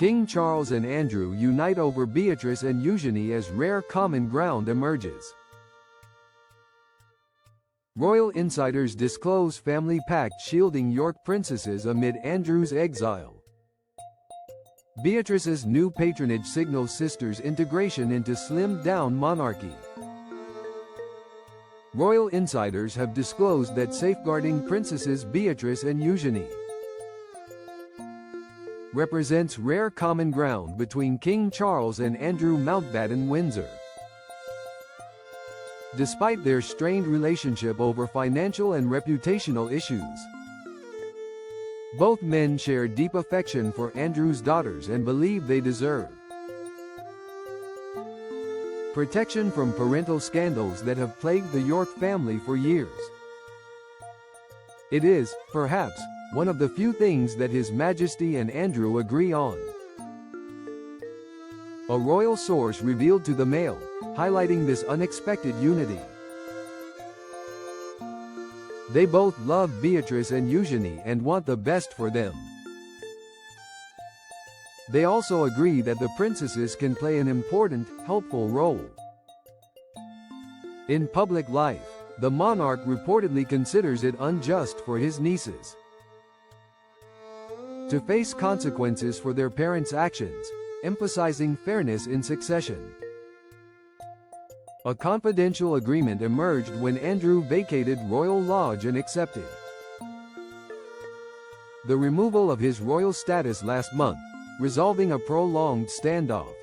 King Charles and Andrew unite over Beatrice and Eugenie as rare common ground emerges. Royal insiders disclose family pact shielding York princesses amid Andrew's exile. Beatrice's new patronage signals sisters' integration into slimmed-down monarchy. Royal insiders have disclosed that safeguarding princesses Beatrice and Eugenie represents rare common ground between King Charles and Andrew Mountbatten-Windsor. Despite their strained relationship over financial and reputational issues, both men share deep affection for Andrew's daughters and believe they deserve protection from parental scandals that have plagued the York family for years. It is, perhaps, one of the few things that His Majesty and Andrew agree on. A royal source revealed to the Mail, highlighting this unexpected unity. They both love Beatrice and Eugenie and want the best for them. They also agree that the princesses can play an important, helpful role in public life. The monarch reportedly considers it unjust for his nieces to face consequences for their parents' actions, emphasizing fairness in succession. A confidential agreement emerged when Andrew vacated Royal Lodge and accepted the removal of his royal status last month, resolving a prolonged standoff.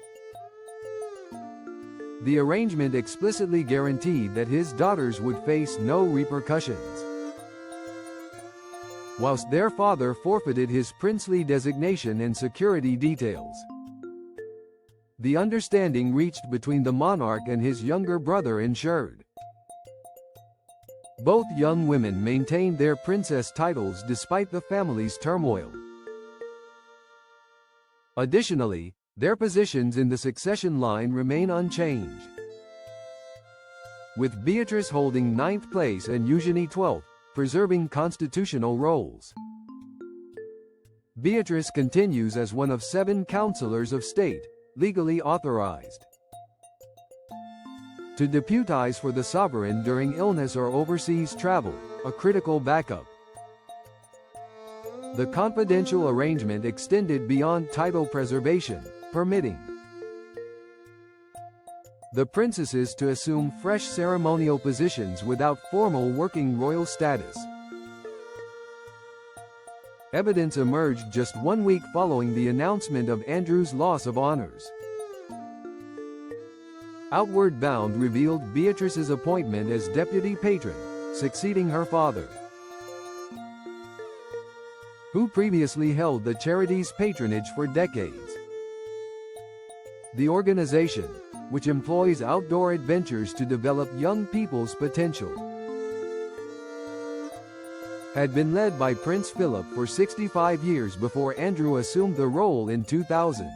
The arrangement explicitly guaranteed that his daughters would face no repercussions, whilst their father forfeited his princely designation and security details. The understanding reached between the monarch and his younger brother ensured both young women maintained their princess titles despite the family's turmoil. Additionally, their positions in the succession line remain unchanged, with Beatrice holding 9th place and Eugenie 12th, preserving constitutional roles. Beatrice continues as one of 7 counselors of state, legally authorized to deputize for the sovereign during illness or overseas travel, a critical backup. The confidential arrangement extended beyond title preservation, permitting the princesses to assume fresh ceremonial positions without formal working royal status. Evidence emerged just 1 week following the announcement of Andrew's loss of honors. Outward Bound revealed Beatrice's appointment as deputy patron, succeeding her father, who previously held the charity's patronage for decades. The organization, which employs outdoor adventures to develop young people's potential, had been led by Prince Philip for 65 years before Andrew assumed the role in 2000.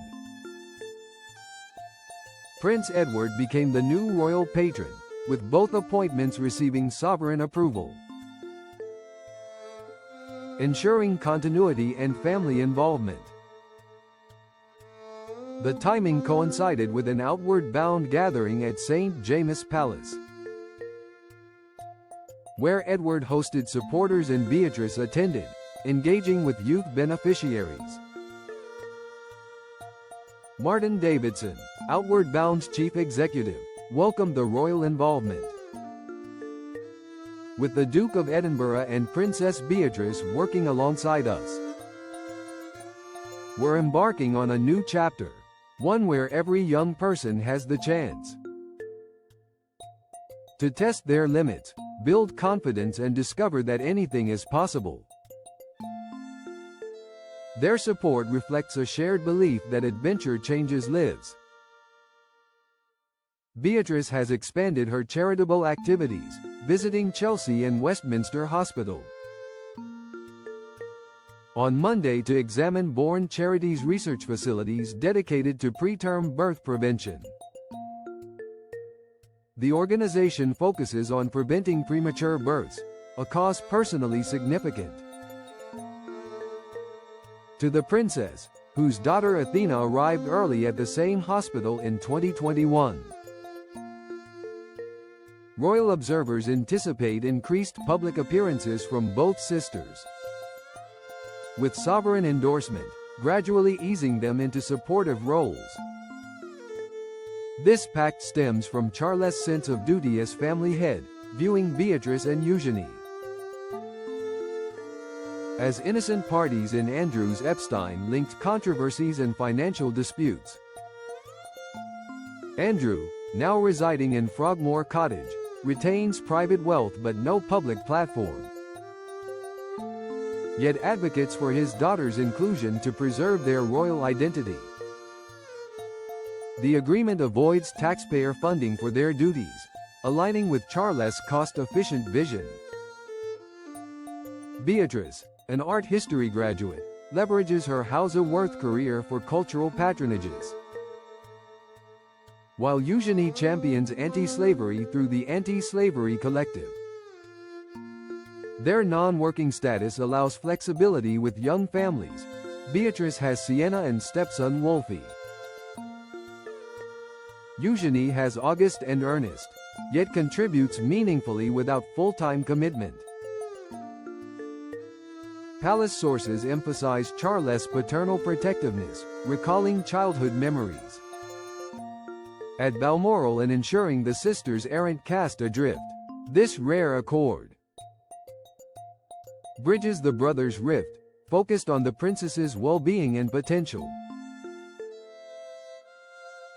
Prince Edward became the new royal patron, with both appointments receiving sovereign approval, ensuring continuity and family involvement. The timing coincided with an Outward Bound gathering at St. James's Palace, where Edward hosted supporters and Beatrice attended, engaging with youth beneficiaries. Martin Davidson, Outward Bound's chief executive, welcomed the royal involvement, with the Duke of Edinburgh and Princess Beatrice working alongside us. We're embarking on a new chapter, one where every young person has the chance to test their limits, build confidence and discover that anything is possible. Their support reflects a shared belief that adventure changes lives. Beatrice has expanded her charitable activities, visiting Chelsea and Westminster Hospital on Monday to examine Born Charities research facilities dedicated to preterm birth prevention. The organization focuses on preventing premature births, a cause personally significant to the princess, whose daughter Athena arrived early at the same hospital in 2021. Royal observers anticipate increased public appearances from both sisters, with sovereign endorsement, gradually easing them into supportive roles. This pact stems from Charles' sense of duty as family head, viewing Beatrice and Eugenie as innocent parties in Andrew's Epstein-linked controversies and financial disputes. Andrew, now residing in Frogmore Cottage, retains private wealth but no public platform, yet advocates for his daughter's inclusion to preserve their royal identity. The agreement avoids taxpayer funding for their duties, aligning with Charles' cost-efficient vision. Beatrice, an art history graduate, leverages her House of Worth career for cultural patronages, while Eugenie champions anti-slavery through the Anti-Slavery Collective. Their non-working status allows flexibility with young families. Beatrice has Sienna and stepson Wolfie. Eugenie has August and Ernest, yet contributes meaningfully without full-time commitment. Palace sources emphasize Charles' paternal protectiveness, recalling childhood memories at Balmoral and ensuring the sisters aren't cast adrift. This rare accord bridges the brothers' rift, focused on the princess's well-being and potential.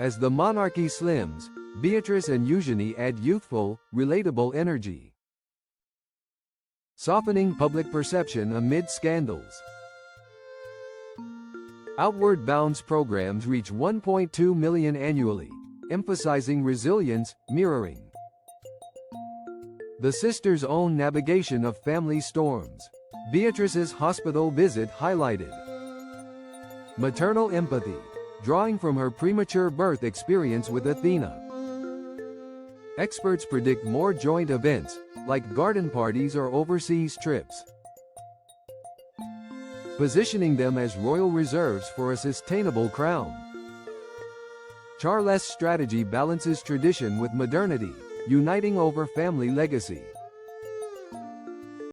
As the monarchy slims, Beatrice and Eugenie add youthful, relatable energy, softening public perception amid scandals. Outward Bound's programs reach 1.2 million annually, emphasizing resilience, mirroring the sisters' own navigation of family storms. Beatrice's hospital visit highlighted maternal empathy, drawing from her premature birth experience with Athena. Experts predict more joint events, like garden parties or overseas trips, positioning them as royal reserves for a sustainable crown. Charles' strategy balances tradition with modernity, uniting over family legacy.